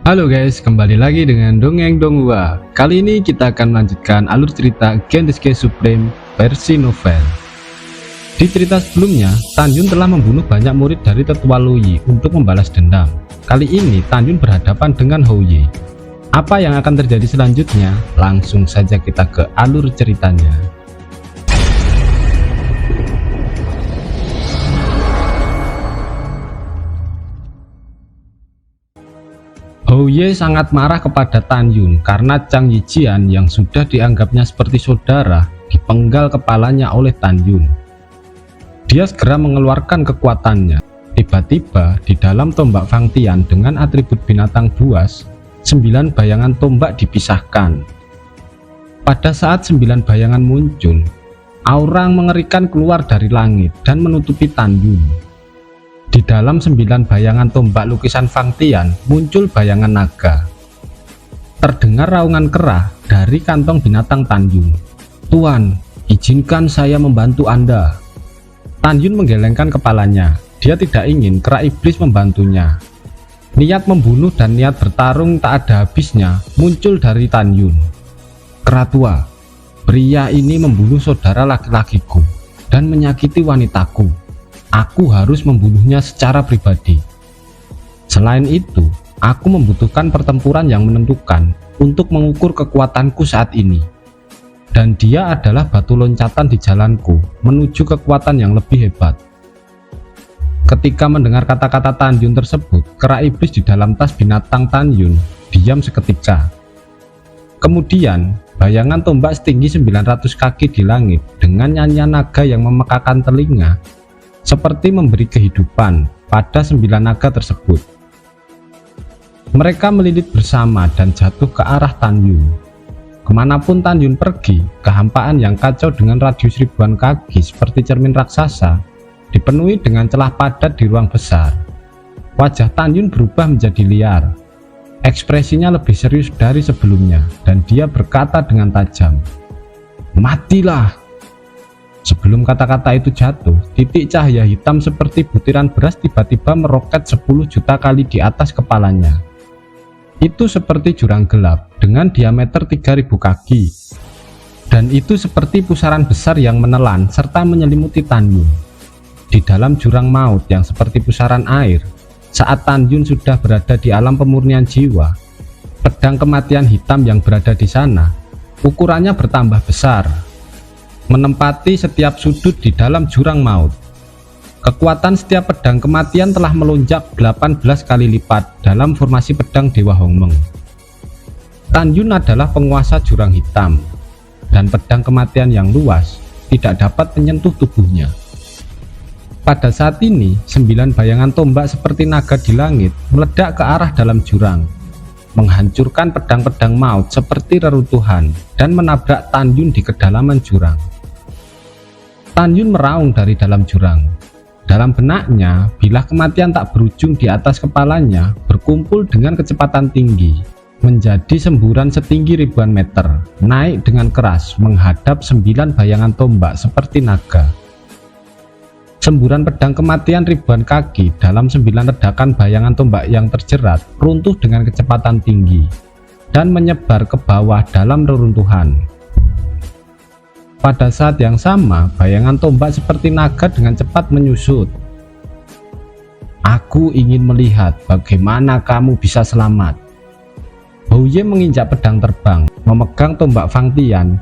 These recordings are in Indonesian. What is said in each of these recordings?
Halo guys, kembali lagi dengan Dongeng Donghua. Kali ini kita akan melanjutkan alur cerita Gendesuke Supreme versi novel. Di cerita sebelumnya, Tanjun telah membunuh banyak murid dari tetua Luyi untuk membalas dendam. Kali ini Tanjun berhadapan dengan Houye. Apa yang akan terjadi selanjutnya? Langsung saja kita ke alur ceritanya. Houye sangat marah kepada Tanjun karena Chang Yijian yang sudah dianggapnya seperti saudara dipenggal kepalanya oleh Tanjun. Dia segera mengeluarkan kekuatannya. Tiba-tiba di dalam tombak Fangtian dengan atribut binatang buas, 9 bayangan tombak dipisahkan. Pada saat 9 bayangan muncul, aura mengerikan keluar dari langit dan menutupi Tanjun. Di dalam 9 bayangan tombak lukisan Fangtian muncul bayangan naga. Terdengar raungan kerah dari kantong binatang Tanjun. "Tuan, izinkan saya membantu Anda." Tanjun menggelengkan kepalanya. Dia tidak ingin kera iblis membantunya. Niat membunuh dan niat bertarung tak ada habisnya muncul dari Tanjun. "Kera tua, pria ini membunuh saudara laki-lakiku dan menyakiti wanitaku. Aku harus membunuhnya secara pribadi. Selain itu, aku membutuhkan pertempuran yang menentukan untuk mengukur kekuatanku saat ini. Dan dia adalah batu loncatan di jalanku menuju kekuatan yang lebih hebat." Ketika mendengar kata-kata Tanjun tersebut, kera iblis di dalam tas binatang Tanjun diam seketika. Kemudian, bayangan tombak setinggi 900 kaki di langit dengan nyanyian naga yang memekakan telinga seperti memberi kehidupan pada 9 naga tersebut. Mereka melilit bersama dan jatuh ke arah Tanjun. Kemanapun Tanjun pergi, kehampaan yang kacau dengan radius ribuan kaki seperti cermin raksasa dipenuhi dengan celah padat di ruang besar. Wajah Tanjun berubah menjadi liar. Ekspresinya lebih serius dari sebelumnya dan dia berkata dengan tajam, "Matilah!" Sebelum kata-kata itu jatuh, titik cahaya hitam seperti butiran beras tiba-tiba meroket 10 juta kali di atas kepalanya. Itu seperti jurang gelap dengan diameter 3000 kaki. Dan itu seperti pusaran besar yang menelan serta menyelimuti Tanjun. Di dalam jurang maut yang seperti pusaran air, saat Tanjun sudah berada di alam pemurnian jiwa, pedang kematian hitam yang berada di sana, ukurannya bertambah besar, menempati setiap sudut di dalam jurang maut. Kekuatan setiap pedang kematian telah melonjak 18 kali lipat dalam formasi pedang Dewa Hongmeng. Tanjun adalah penguasa jurang hitam, dan pedang kematian yang luas tidak dapat menyentuh tubuhnya. Pada saat ini, 9 bayangan tombak seperti naga di langit meledak ke arah dalam jurang, menghancurkan pedang-pedang maut seperti reruntuhan dan menabrak Tanjun di kedalaman jurang. Tanjun meraung dari dalam jurang. Dalam benaknya, bilah kematian tak berujung di atas kepalanya berkumpul dengan kecepatan tinggi, menjadi semburan setinggi ribuan meter, naik dengan keras menghadap 9 bayangan tombak seperti naga. Semburan pedang kematian ribuan kaki dalam 9 ledakan bayangan tombak yang terjerat runtuh dengan kecepatan tinggi dan menyebar ke bawah dalam reruntuhan. Pada saat yang sama, bayangan tombak seperti naga dengan cepat menyusut. "Aku ingin melihat bagaimana kamu bisa selamat." Houye menginjak pedang terbang, memegang tombak Fangtian,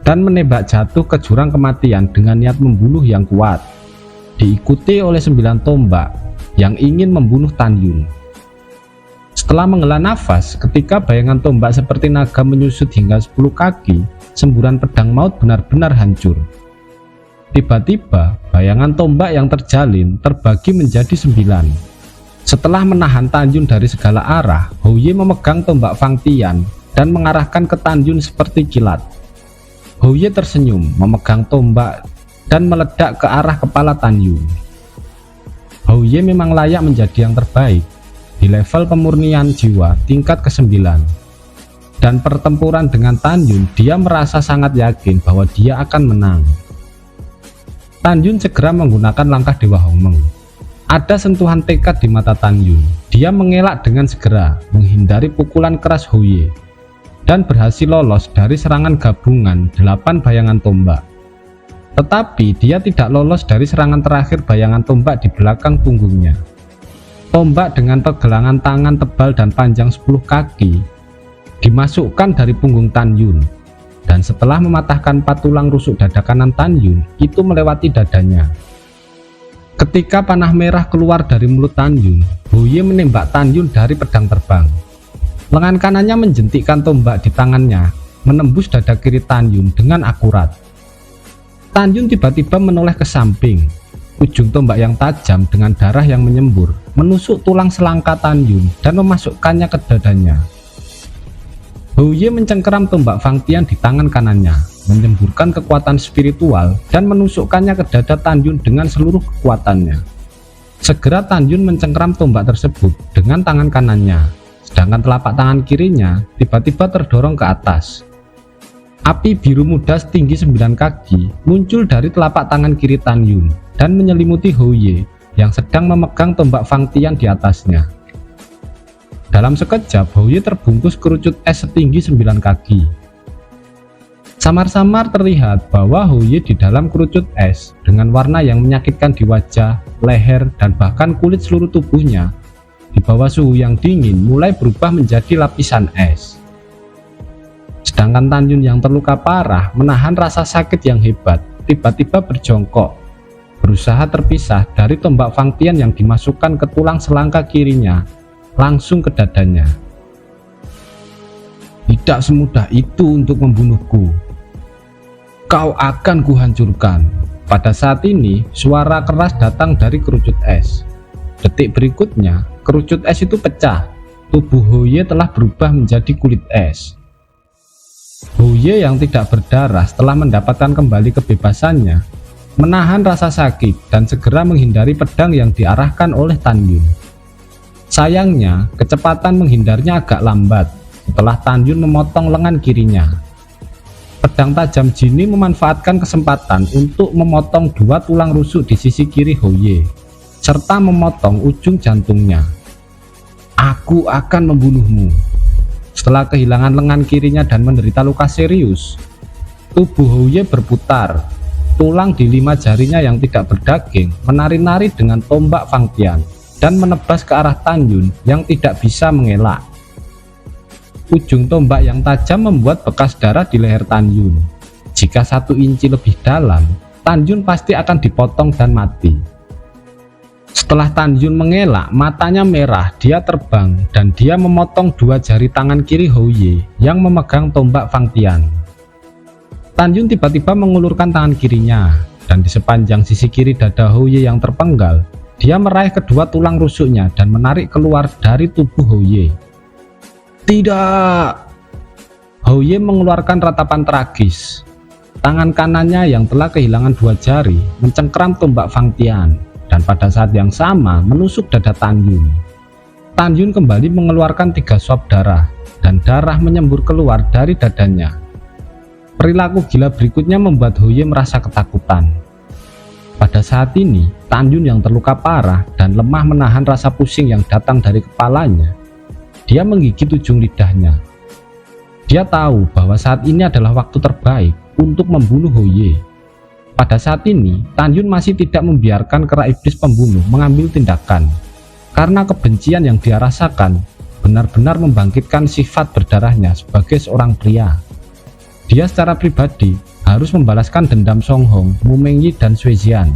dan menembak jatuh ke jurang kematian dengan niat membunuh yang kuat, diikuti oleh 9 tombak yang ingin membunuh Tanjun. Setelah menghela nafas, ketika bayangan tombak seperti naga menyusut hingga 10 kaki, semburan pedang maut benar-benar hancur. Tiba-tiba, bayangan tombak yang terjalin terbagi menjadi 9. Setelah menahan Tanjun dari segala arah, Houye memegang tombak Fangtian dan mengarahkan ke Tanjun seperti kilat. Houye tersenyum, memegang tombak dan meledak ke arah kepala Tanjun. Houye memang layak menjadi yang terbaik di level pemurnian jiwa tingkat ke-9. Dan pertempuran dengan Tanjun, dia merasa sangat yakin bahwa dia akan menang. Tanjun segera menggunakan langkah Dewa Hongmeng. Ada sentuhan tekad di mata Tanjun. Dia mengelak dengan segera, menghindari pukulan keras Houye, dan berhasil lolos dari serangan gabungan 8 bayangan tombak. Tetapi dia tidak lolos dari serangan terakhir bayangan tombak di belakang punggungnya. Tombak dengan pergelangan tangan tebal dan panjang 10 kaki dimasukkan dari punggung Tan Yun, dan setelah mematahkan 4 tulang rusuk dada kanan Tan Yun, itu melewati dadanya. Ketika panah merah keluar dari mulut Tan Yun, Houye menembak Tan Yun dari pedang terbang. Lengan kanannya menjentikkan tombak di tangannya, menembus dada kiri Tan Yun dengan akurat. Tan Yun tiba-tiba menoleh ke samping. Ujung tombak yang tajam dengan darah yang menyembur menusuk tulang selangka Tan Yun dan memasukkannya ke dadanya. Houye mencengkeram tombak Fang Tian di tangan kanannya, menyemburkan kekuatan spiritual dan menusukkannya ke dada Tan Yun dengan seluruh kekuatannya. Segera Tan Yun mencengkeram tombak tersebut dengan tangan kanannya, sedangkan telapak tangan kirinya tiba-tiba terdorong ke atas. Api biru muda setinggi 9 kaki muncul dari telapak tangan kiri Tan Yun dan menyelimuti Houye yang sedang memegang tombak Fang Tian di atasnya. Dalam sekejap, Houye terbungkus kerucut es setinggi 9 kaki. Samar-samar terlihat bahwa Houye di dalam kerucut es dengan warna yang menyakitkan di wajah, leher, dan bahkan kulit seluruh tubuhnya di bawah suhu yang dingin mulai berubah menjadi lapisan es. Sedangkan Tan Yun yang terluka parah menahan rasa sakit yang hebat, tiba-tiba berjongkok, berusaha terpisah dari tombak Fang Tian yang dimasukkan ke tulang selangka kirinya, langsung ke dadanya. Tidak semudah itu untuk membunuhku. Kau akan kuhancurkan. Pada saat ini, suara keras datang dari kerucut es. Detik berikutnya, kerucut es itu pecah. Tubuh Houye telah berubah menjadi kulit es. Houye yang tidak berdarah setelah mendapatkan kembali kebebasannya, menahan rasa sakit dan segera menghindari pedang yang diarahkan oleh Tan Yun. Sayangnya, kecepatan menghindarnya agak lambat setelah Tan Yun memotong lengan kirinya. Pedang tajam Jini memanfaatkan kesempatan untuk memotong 2 tulang rusuk di sisi kiri Houye, serta memotong ujung jantungnya. Aku akan membunuhmu. Setelah kehilangan lengan kirinya dan menderita luka serius, tubuh Houye berputar. Tulang di 5 jarinya yang tidak berdaging menari-nari dengan tombak Fang Tian dan menebas ke arah Tan Yun yang tidak bisa mengelak. Ujung tombak yang tajam membuat bekas darah di leher Tan Yun. Jika 1 inci lebih dalam, Tan Yun pasti akan dipotong dan mati. Setelah Tan Yun mengelak, matanya merah, dia terbang dan dia memotong 2 jari tangan kiri Houye yang memegang tombak Fang Tian. Tan Yun tiba-tiba mengulurkan tangan kirinya, dan di sepanjang sisi kiri dada Houye yang terpenggal, dia meraih kedua tulang rusuknya dan menarik keluar dari tubuh Houye. Tidak! Houye mengeluarkan ratapan tragis. Tangan kanannya yang telah kehilangan 2 jari mencengkeram tombak Fang Tian, dan pada saat yang sama menusuk dada Tan Yun. Tan Yun kembali mengeluarkan 3 suap darah, dan darah menyembur keluar dari dadanya. Perilaku gila berikutnya membuat Houye merasa ketakutan. Pada saat ini, Tan Yun yang terluka parah dan lemah menahan rasa pusing yang datang dari kepalanya. Dia menggigit ujung lidahnya. Dia tahu bahwa saat ini adalah waktu terbaik untuk membunuh Houye. Pada saat ini, Tan Yun masih tidak membiarkan kera iblis pembunuh mengambil tindakan, karena kebencian yang dia rasakan benar-benar membangkitkan sifat berdarahnya sebagai seorang pria. Dia secara pribadi harus membalaskan dendam Song Hong, Mu Mengyi, dan Sui Jian.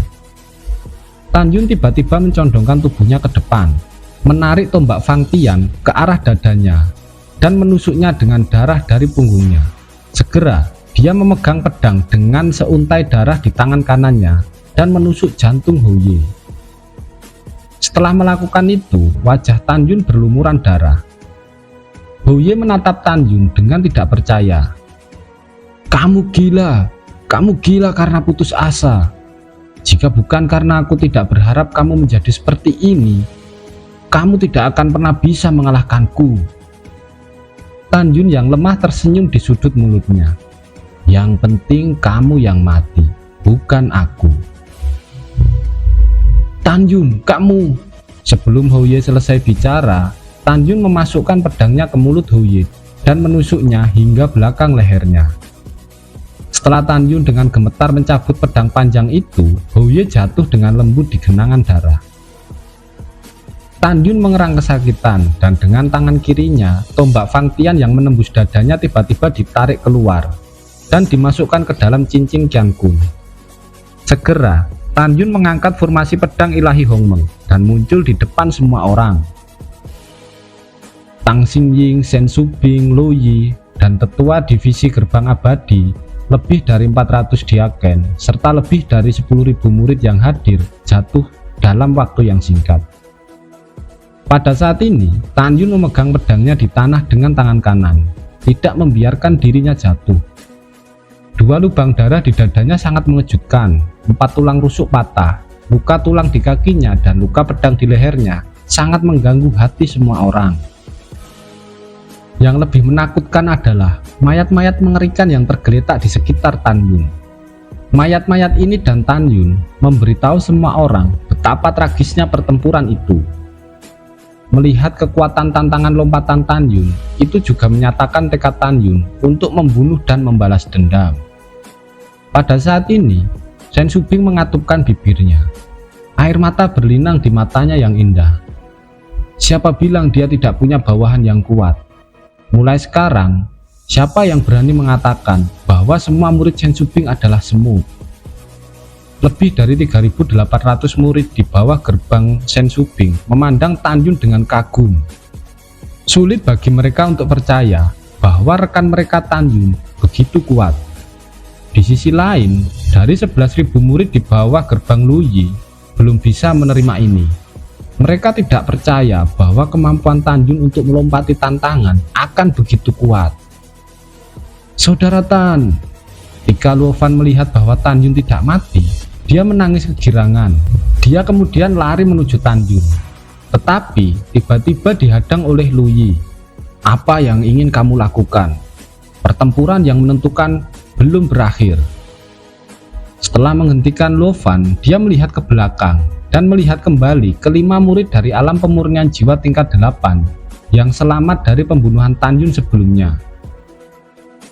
Tan Yun tiba-tiba mencondongkan tubuhnya ke depan, menarik tombak Fang Tian ke arah dadanya, dan menusuknya dengan darah dari punggungnya. Segera, dia memegang pedang dengan seuntai darah di tangan kanannya dan menusuk jantung Houye. Setelah melakukan itu, wajah Tan Yun berlumuran darah. Houye menatap Tan Yun dengan tidak percaya. Kamu gila karena putus asa. Jika bukan karena aku tidak berharap kamu menjadi seperti ini, kamu tidak akan pernah bisa mengalahkanku. Tan Yun yang lemah tersenyum di sudut mulutnya. Yang penting kamu yang mati, bukan aku. Tan Yun, kamu... Sebelum Houye selesai bicara, Tan Yun memasukkan pedangnya ke mulut Houye dan menusuknya hingga belakang lehernya. Setelah Tan Yun dengan gemetar mencabut pedang panjang itu, Houye jatuh dengan lembut di genangan darah. Tan Yun mengerang kesakitan dan dengan tangan kirinya, tombak Fang Tian yang menembus dadanya tiba-tiba ditarik keluar dan dimasukkan ke dalam cincin Qian Kun. Segera, Tan Yun mengangkat formasi pedang ilahi Hongmeng dan muncul di depan semua orang. Tang Xingying, Shen Shubing, Lu Yi, dan tetua divisi gerbang abadi, lebih dari 400 diaken, serta lebih dari 10.000 murid yang hadir jatuh dalam waktu yang singkat. Pada saat ini, Tan Yun memegang pedangnya di tanah dengan tangan kanan, tidak membiarkan dirinya jatuh. 2 lubang darah di dadanya sangat mengejutkan, 4 tulang rusuk patah, luka tulang di kakinya dan luka pedang di lehernya sangat mengganggu hati semua orang. Yang lebih menakutkan adalah mayat-mayat mengerikan yang tergeletak di sekitar Tan Yun. Mayat-mayat ini dan Tan Yun memberitahu semua orang betapa tragisnya pertempuran itu. Melihat kekuatan tantangan lompatan Tan Yun, itu juga menyatakan tekad Tan Yun untuk membunuh dan membalas dendam. Pada saat ini, Shen Shubing mengatupkan bibirnya. Air mata berlinang di matanya yang indah. Siapa bilang dia tidak punya bawahan yang kuat? Mulai sekarang, siapa yang berani mengatakan bahwa semua murid Shen Shubing adalah semut? Lebih dari 3.800 murid di bawah gerbang Shen Shubing memandang Tan Yun dengan kagum. Sulit bagi mereka untuk percaya bahwa rekan mereka Tan Yun begitu kuat. Di sisi lain, dari 11.000 murid di bawah gerbang Lu Yi belum bisa menerima ini. Mereka tidak percaya bahwa kemampuan Tan Yun untuk melompati tantangan akan begitu kuat. Saudara Tan, ketika Luo Fan melihat bahwa Tan Yun tidak mati, dia menangis kegirangan. Dia kemudian lari menuju Tan Yun. Tetapi tiba-tiba dihadang oleh Lu Yi. Apa yang ingin kamu lakukan? Pertempuran yang menentukan belum berakhir. Setelah menghentikan Luo Fan, dia melihat ke belakang dan melihat kembali kelima murid dari alam pemurnian jiwa tingkat 8 yang selamat dari pembunuhan Tan Yun sebelumnya.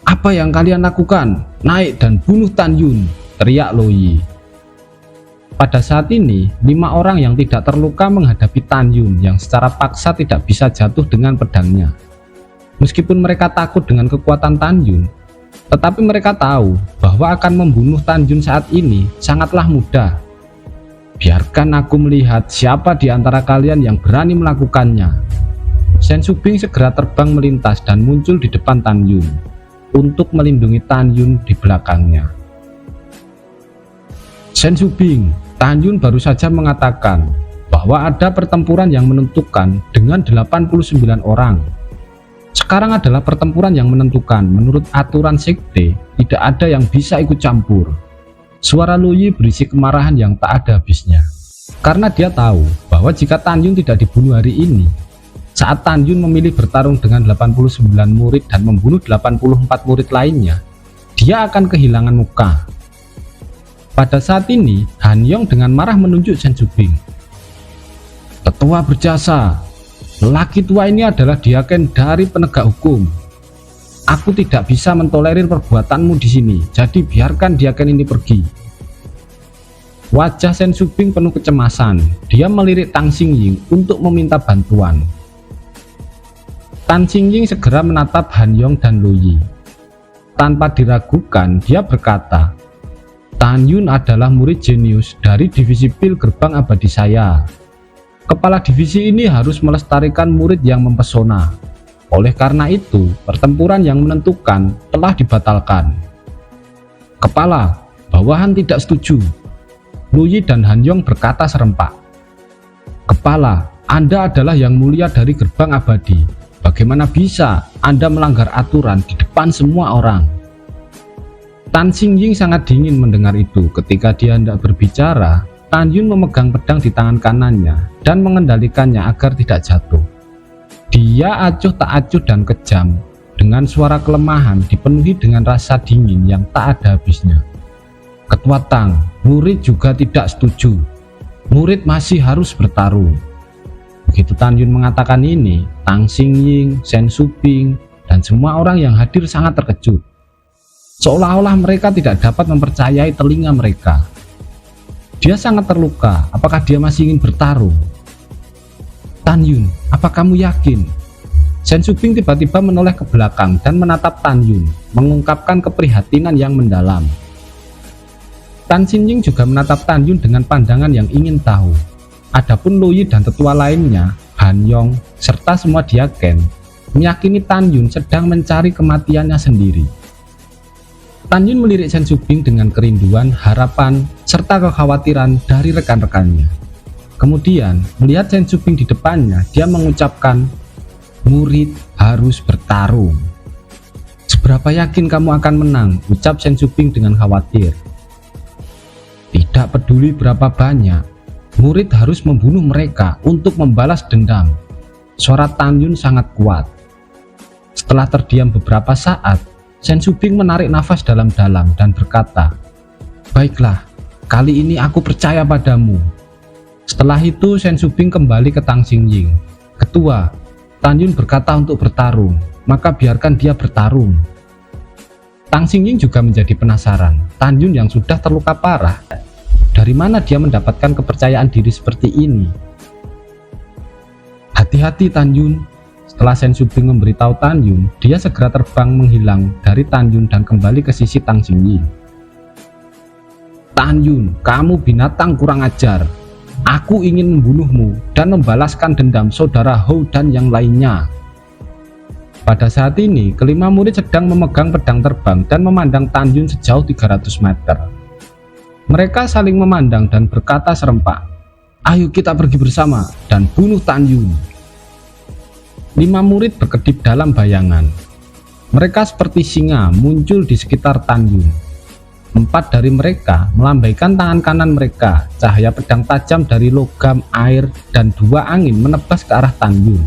Apa yang kalian lakukan? Naik dan bunuh Tan Yun, teriak Lu Yi. Pada saat ini, 5 orang yang tidak terluka menghadapi Tan Yun yang secara paksa tidak bisa jatuh dengan pedangnya. Meskipun mereka takut dengan kekuatan Tan Yun, tetapi mereka tahu bahwa akan membunuh Tan Yun saat ini sangatlah mudah. Biarkan aku melihat siapa di antara kalian yang berani melakukannya. Shen Shubing segera terbang melintas dan muncul di depan Tan Yun untuk melindungi Tan Yun di belakangnya. Shen Shubing, Tan Yun baru saja mengatakan bahwa ada pertempuran yang menentukan dengan 89 orang. Sekarang adalah pertempuran yang menentukan. Menurut aturan sekte, tidak ada yang bisa ikut campur. Suara Lu Yi berisi kemarahan yang tak ada habisnya. Karena dia tahu bahwa jika Tan Yun tidak dibunuh hari ini, saat Tan Yun memilih bertarung dengan 89 murid dan membunuh 84 murid lainnya, dia akan kehilangan muka. Pada saat ini, Han Yong dengan marah menunjuk Shen Shubing. Tetua berjasa, lelaki tua ini adalah diaken dari penegak hukum. Aku tidak bisa mentolerir perbuatanmu di sini, jadi biarkan diaken ini pergi. Wajah Shen Shubing penuh kecemasan. Dia melirik Tang Xingying untuk meminta bantuan. Tang Xingying segera menatap Han Yong dan Lu Yi. Tanpa diragukan, dia berkata, Tan Yun adalah murid jenius dari divisi pil gerbang abadi saya. Kepala divisi ini harus melestarikan murid yang mempesona. Oleh karena itu, pertempuran yang menentukan telah dibatalkan. Kepala, bawahan tidak setuju. Lu Yi dan Han Yong berkata serempak. Kepala, Anda adalah yang mulia dari gerbang abadi. Bagaimana bisa Anda melanggar aturan di depan semua orang? Tan Xingying sangat dingin mendengar itu. Ketika dia hendak berbicara, Tan Yun memegang pedang di tangan kanannya dan mengendalikannya agar tidak jatuh. Dia acuh tak acuh dan kejam, dengan suara kelemahan dipenuhi dengan rasa dingin yang tak ada habisnya. Ketua Tang, murid juga tidak setuju. Murid masih harus bertarung. Begitu Tan Yun mengatakan ini, Tang Xingying, Shen Shuping, dan semua orang yang hadir sangat terkejut. Seolah-olah mereka tidak dapat mempercayai telinga mereka. Dia sangat terluka. Apakah dia masih ingin bertarung? Tan Yun, apa kamu yakin? Shen Shuping tiba-tiba menoleh ke belakang dan menatap Tan Yun, mengungkapkan keprihatinan yang mendalam. Tan Xingying juga menatap Tan Yun dengan pandangan yang ingin tahu. Adapun Lu Yi dan tetua lainnya, Han Yong, serta semua diaken, meyakini Tan Yun sedang mencari kematiannya sendiri. Tan Yun melirik Shen Shuping dengan kerinduan, harapan, serta kekhawatiran dari rekan-rekannya. Kemudian, melihat Shen Shuping di depannya, dia mengucapkan, "Murid harus bertarung." "Seberapa yakin kamu akan menang?" ucap Shen Shuping dengan khawatir. "Tidak peduli berapa banyak, murid harus membunuh mereka untuk membalas dendam." Suara Tan Yun sangat kuat. Setelah terdiam beberapa saat, Shen Shuping menarik nafas dalam-dalam dan berkata, "Baiklah, kali ini aku percaya padamu." Setelah itu Shen Shuping kembali ke Tang Xingying. "Ketua, Tan Yun berkata untuk bertarung, maka biarkan dia bertarung." Tang Xingying juga menjadi penasaran. Tan Yun yang sudah terluka parah, dari mana dia mendapatkan kepercayaan diri seperti ini? "Hati-hati Tan Yun." Setelah Shen Shuping memberitahu Tan Yun, dia segera terbang menghilang dari Tan Yun dan kembali ke sisi Tang Xingying. "Tan Yun, kamu binatang kurang ajar. Aku ingin membunuhmu dan membalaskan dendam saudara Hou dan yang lainnya." Pada saat ini, kelima murid sedang memegang pedang terbang dan memandang Tan Yun sejauh 300 meter. Mereka saling memandang dan berkata serempak, "Ayo kita pergi bersama dan bunuh Tan Yun." 5 murid berkedip dalam bayangan. Mereka seperti singa muncul di sekitar Tan Yun. 4 dari mereka melambaikan tangan kanan mereka. Cahaya pedang tajam dari logam, air, dan 2 angin menebas ke arah Tan Yun.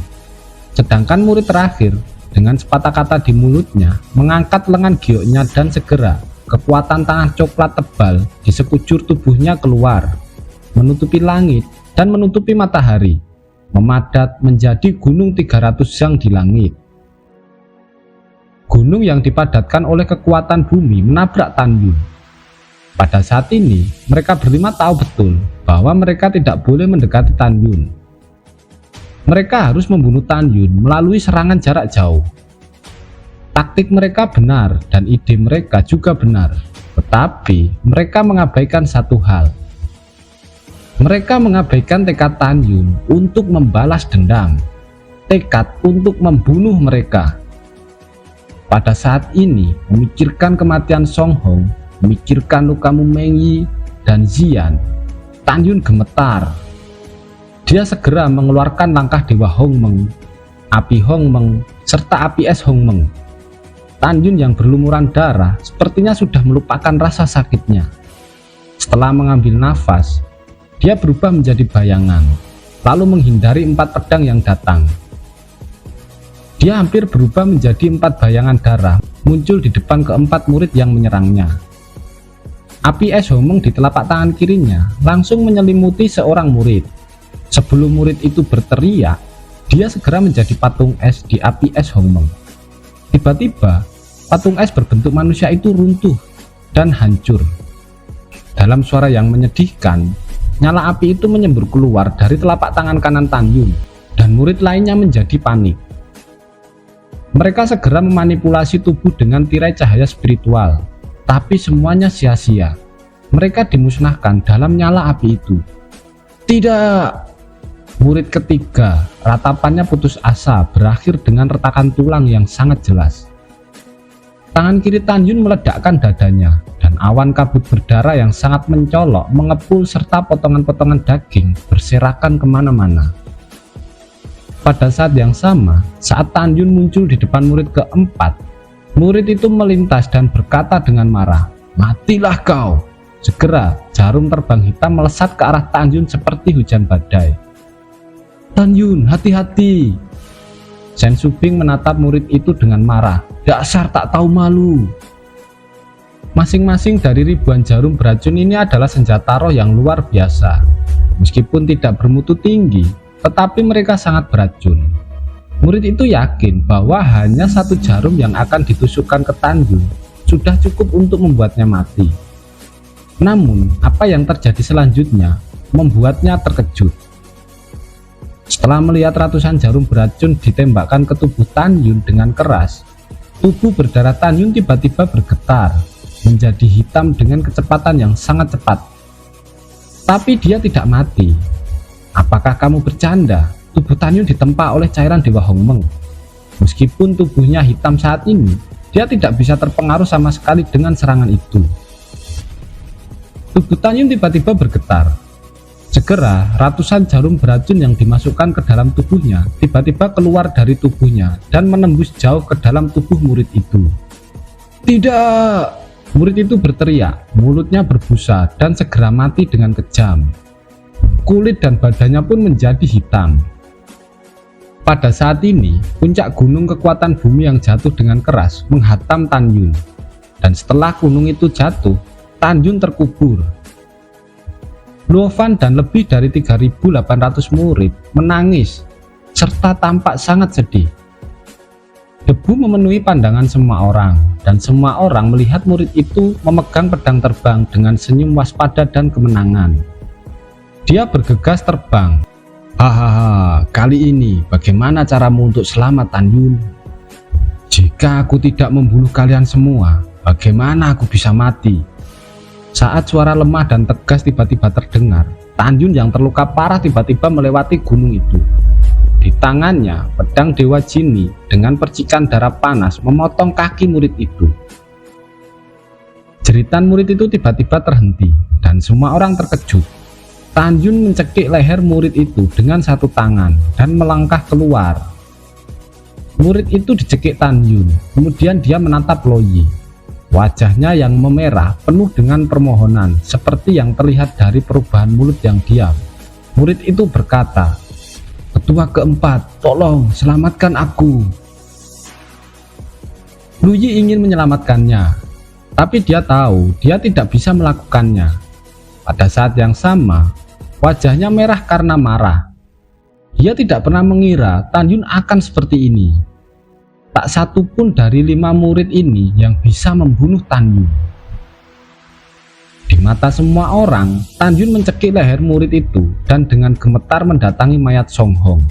Sedangkan murid terakhir dengan sepatah kata di mulutnya mengangkat lengan gioknya dan segera kekuatan tanah coklat tebal di sekujur tubuhnya keluar, menutupi langit dan menutupi matahari, memadat menjadi gunung 300 yang di langit. Gunung yang dipadatkan oleh kekuatan bumi menabrak Tan Yun. Pada saat ini, mereka berlima tahu betul bahwa mereka tidak boleh mendekati Tan Yun. Mereka harus membunuh Tan Yun melalui serangan jarak jauh. Taktik mereka benar dan ide mereka juga benar, tetapi mereka mengabaikan satu hal. Mereka mengabaikan tekad Tan Yun untuk membalas dendam, tekad untuk membunuh mereka. Pada saat ini, memikirkan kematian Song Hong, memikirkan luka Meng Yi dan Xian, Tan Yun gemetar. Dia segera mengeluarkan langkah Dewa Hong Meng, api Hong Meng, serta api es Hong Meng. Tan Yun yang berlumuran darah sepertinya sudah melupakan rasa sakitnya. Setelah mengambil nafas, dia berubah menjadi bayangan, lalu menghindari 4 pedang yang datang. Dia hampir berubah menjadi 4 bayangan darah, muncul di depan keempat murid yang menyerangnya. Api es Hong Meng di telapak tangan kirinya langsung menyelimuti seorang murid. Sebelum murid itu berteriak, dia segera menjadi patung es di api es Hong Meng. Tiba-tiba, patung es berbentuk manusia itu runtuh dan hancur. Dalam suara yang menyedihkan, nyala api itu menyembur keluar dari telapak tangan kanan Tan Yun, dan murid lainnya menjadi panik. Mereka segera memanipulasi tubuh dengan tirai cahaya spiritual, tapi semuanya sia-sia. Mereka dimusnahkan dalam nyala api itu. "Tidak!" Murid ketiga, ratapannya putus asa, berakhir dengan retakan tulang yang sangat jelas. Tangan kiri Tan Yun meledakkan dadanya, dan awan kabut berdarah yang sangat mencolok mengepul serta potongan-potongan daging berserakan kemana-mana. Pada saat yang sama, saat Tan Yun muncul di depan murid keempat, murid itu melintas dan berkata dengan marah, "Matilah kau!" Segera, jarum terbang hitam melesat ke arah Tan Yun seperti hujan badai. "Tan Yun, hati-hati!" Shen Shuping menatap murid itu dengan marah. "Dasar tak tahu malu." Masing-masing dari ribuan jarum beracun ini adalah senjata roh yang luar biasa. Meskipun tidak bermutu tinggi, tetapi mereka sangat beracun. Murid itu yakin bahwa hanya satu jarum yang akan ditusukkan ke Tanjun sudah cukup untuk membuatnya mati. Namun, apa yang terjadi selanjutnya membuatnya terkejut. Setelah melihat ratusan jarum beracun ditembakkan ke tubuh Tanjun dengan keras, tubuh berdarah Tanjun tiba-tiba bergetar menjadi hitam dengan kecepatan yang sangat cepat. Tapi dia tidak mati. Apakah kamu bercanda? Tubuh Tanjun ditempa oleh cairan Dewa Hongmeng. Meskipun tubuhnya hitam saat ini, dia tidak bisa terpengaruh sama sekali dengan serangan itu. Tubuh Tanjun tiba-tiba bergetar. Segera, ratusan jarum beracun yang dimasukkan ke dalam tubuhnya tiba-tiba keluar dari tubuhnya dan menembus jauh ke dalam tubuh murid itu. Tidak! Murid itu berteriak, mulutnya berbusa dan segera mati dengan kejam. Kulit dan badannya pun menjadi hitam. Pada saat ini, puncak gunung kekuatan bumi yang jatuh dengan keras menghantam Tanjun. Dan setelah gunung itu jatuh, Tanjun terkubur. Luofan dan lebih dari 3.800 murid menangis, serta tampak sangat sedih. Debu memenuhi pandangan semua orang, dan semua orang melihat murid itu memegang pedang terbang dengan senyum waspada dan kemenangan. Dia bergegas terbang. Hahaha, kali ini bagaimana caramu untuk selamat, Tanjun? Jika aku tidak membunuh kalian semua, bagaimana aku bisa mati? Saat suara lemah dan tegas tiba-tiba terdengar, Tanjun yang terluka parah tiba-tiba melewati gunung itu. Di tangannya, pedang Dewa Jini dengan percikan darah panas memotong kaki murid itu. Jeritan murid itu tiba-tiba terhenti, dan semua orang terkejut. Tanjun mencekik leher murid itu dengan satu tangan dan melangkah keluar. Murid itu dicekik Tanjun, kemudian dia menatap Loyi. Wajahnya yang memerah penuh dengan permohonan, seperti yang terlihat dari perubahan mulut yang diam. Murid itu berkata, "Ketua keempat, tolong selamatkan aku." Luyi ingin menyelamatkannya, tapi dia tahu dia tidak bisa melakukannya. Pada saat yang sama, wajahnya merah karena marah. Dia tidak pernah mengira Tanjun akan seperti ini. Tak satu pun dari 5 murid ini yang bisa membunuh Tanjun. Di mata semua orang, Tanjun mencekik leher murid itu dan dengan gemetar mendatangi mayat Song Hong.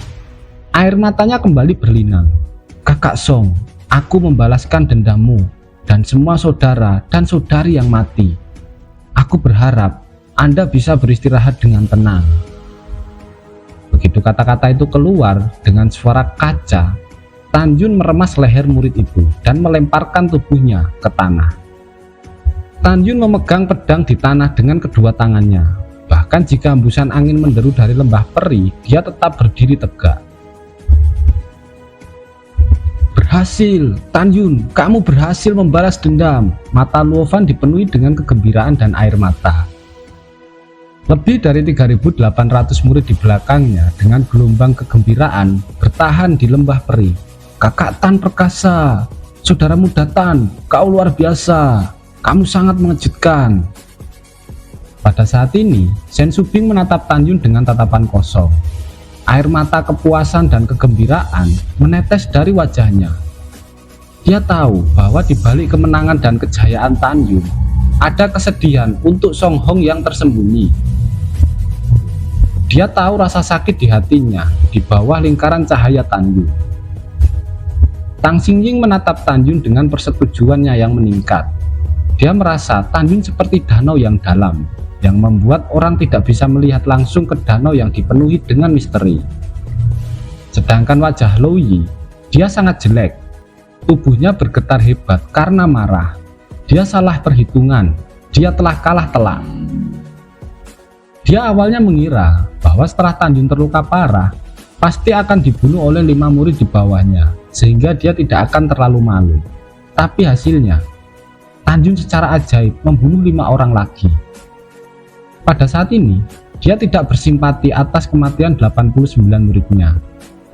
Air matanya kembali berlinang. "Kakak Song, aku membalaskan dendammu dan semua saudara dan saudari yang mati. Aku berharap Anda bisa beristirahat dengan tenang." Begitu kata-kata itu keluar dengan suara kaca, Tanjun meremas leher murid itu dan melemparkan tubuhnya ke tanah. Tanjun memegang pedang di tanah dengan kedua tangannya. Bahkan jika hembusan angin menderu dari lembah peri, dia tetap berdiri tegak. "Berhasil, Tanjun, kamu berhasil membalas dendam." Mata Luofan dipenuhi dengan kegembiraan dan air mata. Lebih dari 3.800 murid di belakangnya dengan gelombang kegembiraan bertahan di lembah peri. "Kakak Tan perkasa, saudara muda Tan, kau luar biasa, kamu sangat mengejutkan." Pada saat ini, Sen Subing menatap Tanjun dengan tatapan kosong. Air mata kepuasan dan kegembiraan menetes dari wajahnya. Dia tahu bahwa di balik kemenangan dan kejayaan Tanjun, ada kesedihan untuk Song Hong yang tersembunyi. Dia tahu rasa sakit di hatinya di bawah lingkaran cahaya Tanjun. Tang Xingying menatap Tanjun dengan persetujuannya yang meningkat. Dia merasa Tanjun seperti danau yang dalam, yang membuat orang tidak bisa melihat langsung ke danau yang dipenuhi dengan misteri. Sedangkan wajah Loyi, dia sangat jelek. Tubuhnya bergetar hebat karena marah. Dia salah perhitungan, dia telah kalah telak. Dia awalnya mengira bahwa setelah Tanjun terluka parah, pasti akan dibunuh oleh 5 murid di bawahnya, sehingga dia tidak akan terlalu malu. Tapi hasilnya, Tanjun secara ajaib membunuh 5 orang lagi. Pada saat ini, dia tidak bersimpati atas kematian 89 muridnya.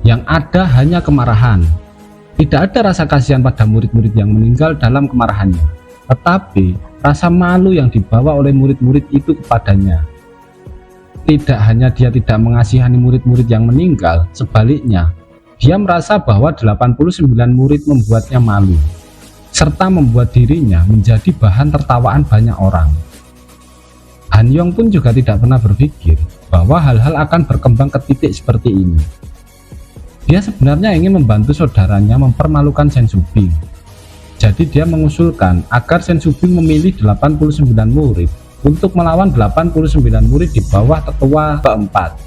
Yang ada hanya kemarahan. Tidak ada rasa kasihan pada murid-murid yang meninggal dalam kemarahannya, tetapi rasa malu yang dibawa oleh murid-murid itu kepadanya. Tidak hanya dia tidak mengasihani murid-murid yang meninggal, sebaliknya, dia merasa bahwa 89 murid membuatnya malu, serta membuat dirinya menjadi bahan tertawaan banyak orang. Han Yong pun juga tidak pernah berpikir bahwa hal-hal akan berkembang ke titik seperti ini. Dia sebenarnya ingin membantu saudaranya mempermalukan Chen Shubing. Jadi dia mengusulkan agar Chen Shubing memilih 89 murid untuk melawan 89 murid di bawah tetua keempat.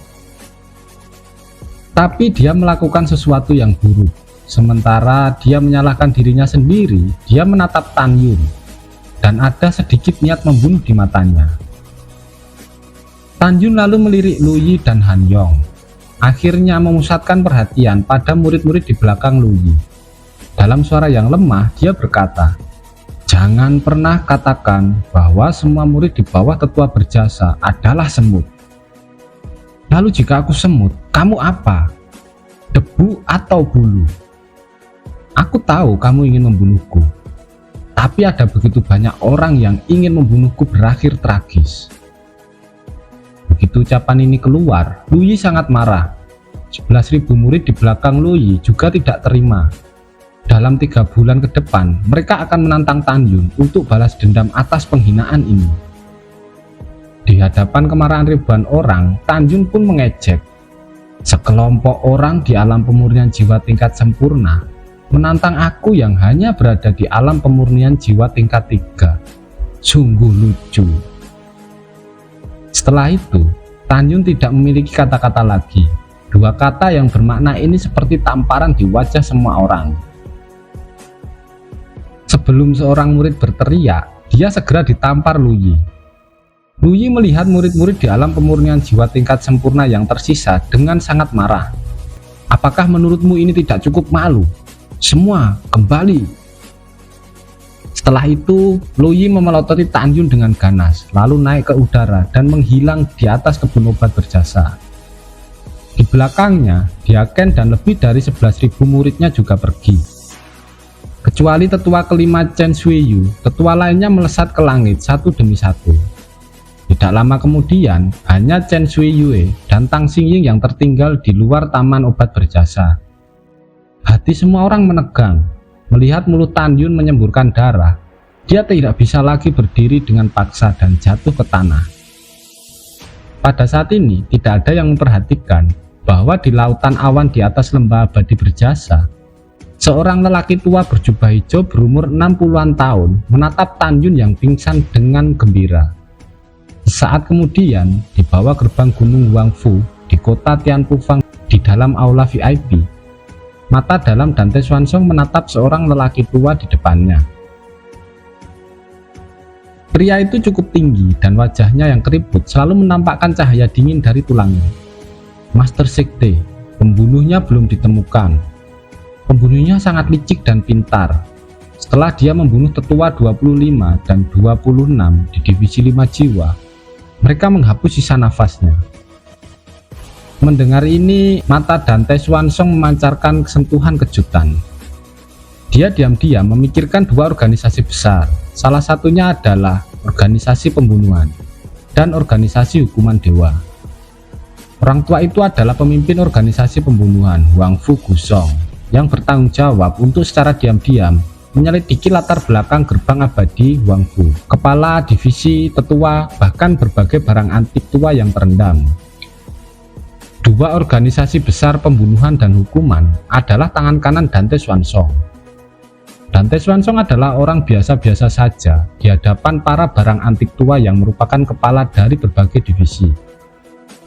Tapi dia melakukan sesuatu yang buruk. Sementara dia menyalahkan dirinya sendiri, dia menatap Tan Yun dan ada sedikit niat membunuh di matanya. Tan Yun lalu melirik Lu Yi dan Han Yong, akhirnya memusatkan perhatian pada murid-murid di belakang Lu Yi. Dalam suara yang lemah, dia berkata, "Jangan pernah katakan bahwa semua murid di bawah tetua berjasa adalah semut. Lalu jika aku semut, kamu apa? Debu atau bulu? Aku tahu kamu ingin membunuhku, tapi ada begitu banyak orang yang ingin membunuhku berakhir tragis." Begitu ucapan ini keluar, Lu Yi sangat marah. 11.000 murid di belakang Lu Yi juga tidak terima. Dalam 3 bulan ke depan, mereka akan menantang Tan Yun untuk balas dendam atas penghinaan ini. Di hadapan kemarahan ribuan orang, Tan Yun pun mengejek. "Sekelompok orang di alam pemurnian jiwa tingkat sempurna menantang aku yang hanya berada di alam pemurnian jiwa tingkat 3. Sungguh lucu." Setelah itu, Tan Yun tidak memiliki kata-kata lagi. 2 kata yang bermakna ini seperti tamparan di wajah semua orang. Sebelum seorang murid berteriak, dia segera ditampar Lu Yi. Lu Yi melihat murid-murid di alam pemurnian jiwa tingkat sempurna yang tersisa dengan sangat marah. "Apakah menurutmu ini tidak cukup malu? Semua kembali!" Setelah itu, Lu Yi memelototi Tan Yun dengan ganas, lalu naik ke udara dan menghilang di atas kebun obat berjasa. Di belakangnya, Dia Ken dan lebih dari 11.000 muridnya juga pergi. Kecuali tetua kelima Chen Shuiyu, tetua lainnya melesat ke langit satu demi satu. Tidak lama kemudian, hanya Chen Shuiyue dan Tang Xingying yang tertinggal di luar taman obat berjasa. Hati semua orang menegang. Melihat mulut Tan Yun menyemburkan darah, dia tidak bisa lagi berdiri dengan paksa dan jatuh ke tanah. Pada saat ini, tidak ada yang memperhatikan bahwa di lautan awan di atas lembah abadi berjasa, seorang lelaki tua berjubah hijau berumur 60-an tahun menatap Tan Yun yang pingsan dengan gembira. Saat kemudian, di bawah gerbang Gunung Huangfu di kota Tianpufang di dalam aula VIP, mata dalam Dante Swansong menatap seorang lelaki tua di depannya. Pria itu cukup tinggi dan wajahnya yang keriput selalu menampakkan cahaya dingin dari tulangnya. Master Sekte, pembunuhnya belum ditemukan. Pembunuhnya sangat licik dan pintar. Setelah dia membunuh tetua 25 dan 26 di divisi 5 jiwa, mereka menghapus sisa nafasnya. Mendengar ini, mata Dante Swansong memancarkan sentuhan kejutan. Dia diam-diam memikirkan 2 organisasi besar. Salah satunya adalah organisasi pembunuhan dan organisasi hukuman dewa. Orang tua itu adalah pemimpin organisasi pembunuhan Huangfu Gusong yang bertanggung jawab untuk secara diam-diam menyelidiki latar belakang gerbang abadi Huangfu, kepala divisi tetua, bahkan berbagai barang antik tua yang terendam. 2 organisasi besar pembunuhan dan hukuman adalah tangan kanan Dante Swansong. Dante Swansong adalah orang biasa-biasa saja di hadapan para barang antik tua yang merupakan kepala dari berbagai divisi.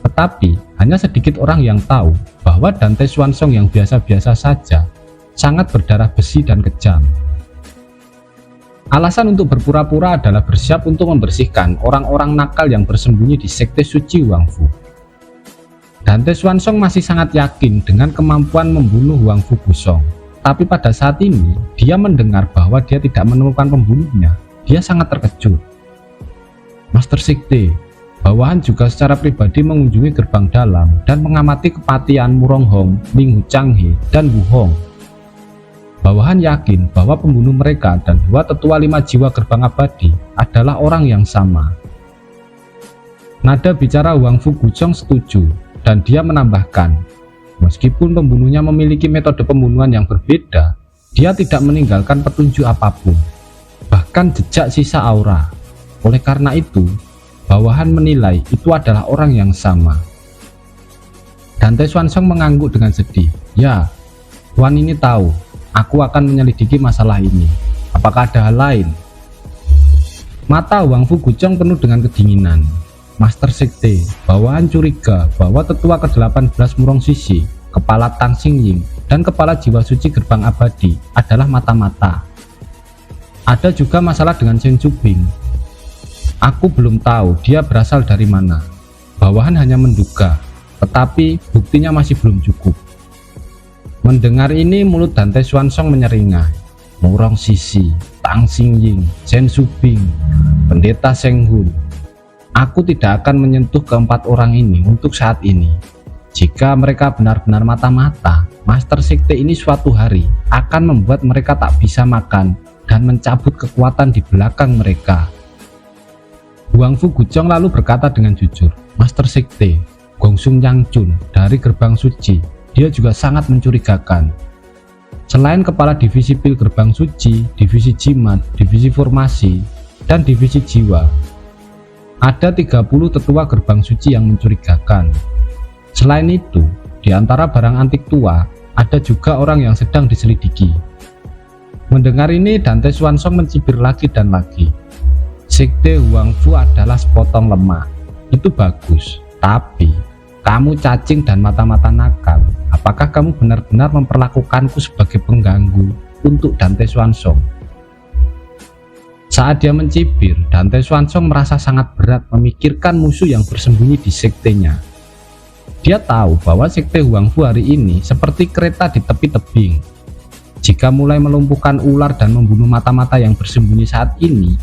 Tetapi, hanya sedikit orang yang tahu bahwa Dante Swansong yang biasa-biasa saja sangat berdarah besi dan kejam. Alasan untuk berpura-pura adalah bersiap untuk membersihkan orang-orang nakal yang bersembunyi di sekte suci Huangfu. Dante Swansong masih sangat yakin dengan kemampuan membunuh Huangfu Gusong, tapi pada saat ini dia mendengar bahwa dia tidak menemukan pembunuhnya. Dia sangat terkejut. Master Sekte, bawahan juga secara pribadi mengunjungi gerbang dalam dan mengamati kematian Murong Hong, Ling Hu Changhe, dan Wu Hong. Bawahan yakin bahwa pembunuh mereka dan 2 tetua 5 jiwa gerbang abadi adalah orang yang sama. Nada bicara Huang Fugujong setuju, dan dia menambahkan, meskipun pembunuhnya memiliki metode pembunuhan yang berbeda, dia tidak meninggalkan petunjuk apapun, bahkan jejak sisa aura. Oleh karena itu, bawahan menilai itu adalah orang yang sama. Dante Swansong mengangguk dengan sedih. Ya, Tuan ini tahu, aku akan menyelidiki masalah ini. Apakah ada hal lain? Mata Huang Fugujong penuh dengan kedinginan. Master Sekte, bawahan curiga bahwa tetua ke-18 Murong Sisi, kepala Tang Xingying, dan kepala jiwa suci gerbang abadi adalah mata-mata. Ada juga masalah dengan Shen Zubing. Aku belum tahu dia berasal dari mana. Bawahan hanya menduga, tetapi buktinya masih belum cukup. Mendengar ini, mulut Dante Swansong menyeringai. Murong Sisi, Tang Xingying, Shen Zubing, Pendeta Zheng Hun. Aku tidak akan menyentuh keempat orang ini untuk saat ini. Jika mereka benar-benar mata-mata, Master Sekte ini suatu hari akan membuat mereka tak bisa makan dan mencabut kekuatan di belakang mereka. Huang Fugujong lalu berkata dengan jujur, Master Sekte, Gongsung Yangchun dari Gerbang Suci, dia juga sangat mencurigakan. Selain kepala divisi pil Gerbang Suci, divisi jimat, divisi formasi, dan divisi jiwa, ada 30 tetua Gerbang Suci yang mencurigakan. Selain itu, di antara barang antik tua, ada juga orang yang sedang diselidiki. Mendengar ini, Dante Swansong mencibir lagi dan lagi. Sekte Huangfu adalah sepotong lemak. Itu bagus, tapi kamu cacing dan mata-mata nakal. Apakah kamu benar-benar memperlakukanku sebagai pengganggu untuk Dante Swansong? Saat dia mencibir, Dante Swansong merasa sangat berat memikirkan musuh yang bersembunyi di sektenya. Dia tahu bahwa sekte Huangfu hari ini seperti kereta di tepi tebing. Jika mulai melumpuhkan ular dan membunuh mata-mata yang bersembunyi saat ini,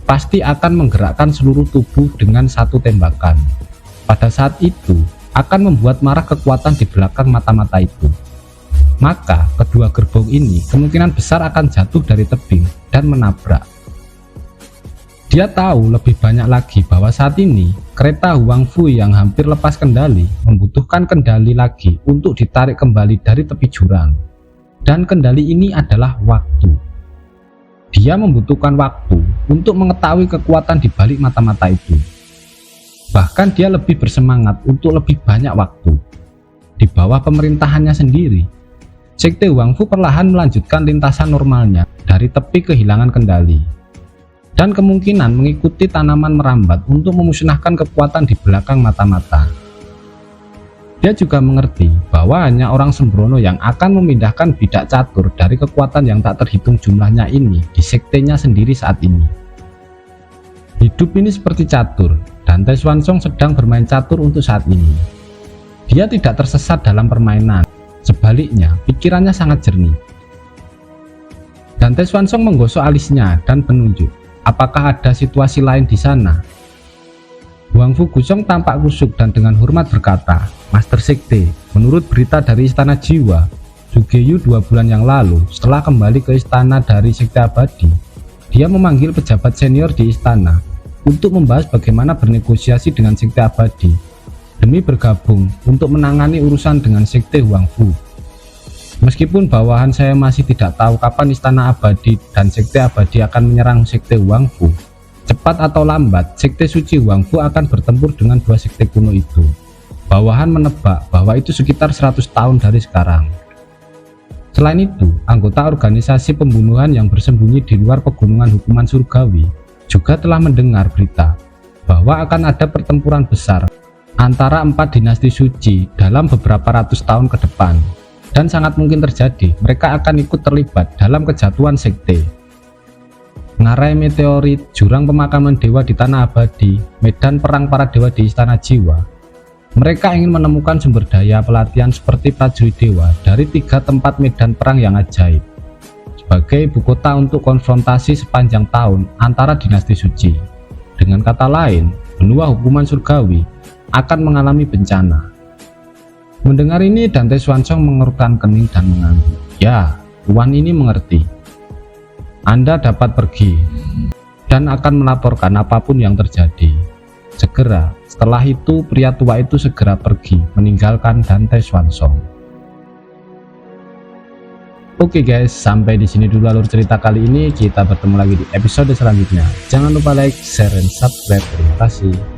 pasti akan menggerakkan seluruh tubuh dengan satu tembakan. Pada saat itu, akan membuat marah kekuatan di belakang mata-mata itu. Maka, kedua gerbong ini kemungkinan besar akan jatuh dari tebing dan menabrak. Dia tahu lebih banyak lagi bahwa saat ini kereta Huangfu yang hampir lepas kendali membutuhkan kendali lagi untuk ditarik kembali dari tepi jurang. Dan kendali ini adalah waktu. Dia membutuhkan waktu untuk mengetahui kekuatan di balik mata-mata itu. Bahkan dia lebih bersemangat untuk lebih banyak waktu. Di bawah pemerintahannya sendiri, Sekte Huangfu perlahan melanjutkan lintasan normalnya dari tepi kehilangan kendali. Dan kemungkinan mengikuti tanaman merambat untuk memusnahkan kekuatan di belakang mata-mata. Dia juga mengerti bahwa hanya orang sembrono yang akan memindahkan bidak catur dari kekuatan yang tak terhitung jumlahnya ini di sektenya sendiri saat ini. Hidup ini seperti catur, Dante Swansong sedang bermain catur untuk saat ini. Dia tidak tersesat dalam permainan, sebaliknya pikirannya sangat jernih. Dante Swansong menggosok alisnya dan menunjuk. Apakah ada situasi lain di sana? Huang Fugujong tampak kusuk dan dengan hormat berkata, Master Sekte, menurut berita dari Istana Jiwa, Sugeyu 2 bulan yang lalu setelah kembali ke istana dari Sekte Abadi, dia memanggil pejabat senior di istana untuk membahas bagaimana bernegosiasi dengan Sekte Abadi demi bergabung untuk menangani urusan dengan Sekte Huangfu. Meskipun bawahan saya masih tidak tahu kapan Istana Abadi dan Sekte Abadi akan menyerang Sekte Huangfu, cepat atau lambat Sekte Suci Huangfu akan bertempur dengan dua sekte kuno itu. Bawahan menebak bahwa itu sekitar 100 tahun dari sekarang. Selain itu, anggota organisasi pembunuhan yang bersembunyi di luar pegunungan hukuman surgawi juga telah mendengar berita bahwa akan ada pertempuran besar antara 4 dinasti suci dalam beberapa ratus tahun ke depan. Dan sangat mungkin terjadi mereka akan ikut terlibat dalam kejatuhan sekte. Ngarai meteorit, jurang pemakaman dewa di tanah abadi, medan perang para dewa di istana jiwa. Mereka ingin menemukan sumber daya pelatihan seperti prajurit dewa dari 3 tempat medan perang yang ajaib, sebagai ibu kota untuk konfrontasi sepanjang tahun antara dinasti suci. Dengan kata lain, benua hukuman surgawi akan mengalami bencana. Mendengar ini, Dante Swansong mengerutkan kening dan mengangguk. Ya, Tuan ini mengerti. Anda dapat pergi dan akan melaporkan apapun yang terjadi. Segera setelah itu pria tua itu segera pergi meninggalkan Dante Swansong. Oke guys, sampai di sini dulu alur cerita kali ini. Kita bertemu lagi di episode selanjutnya. Jangan lupa like, share, dan subscribe. Terima kasih.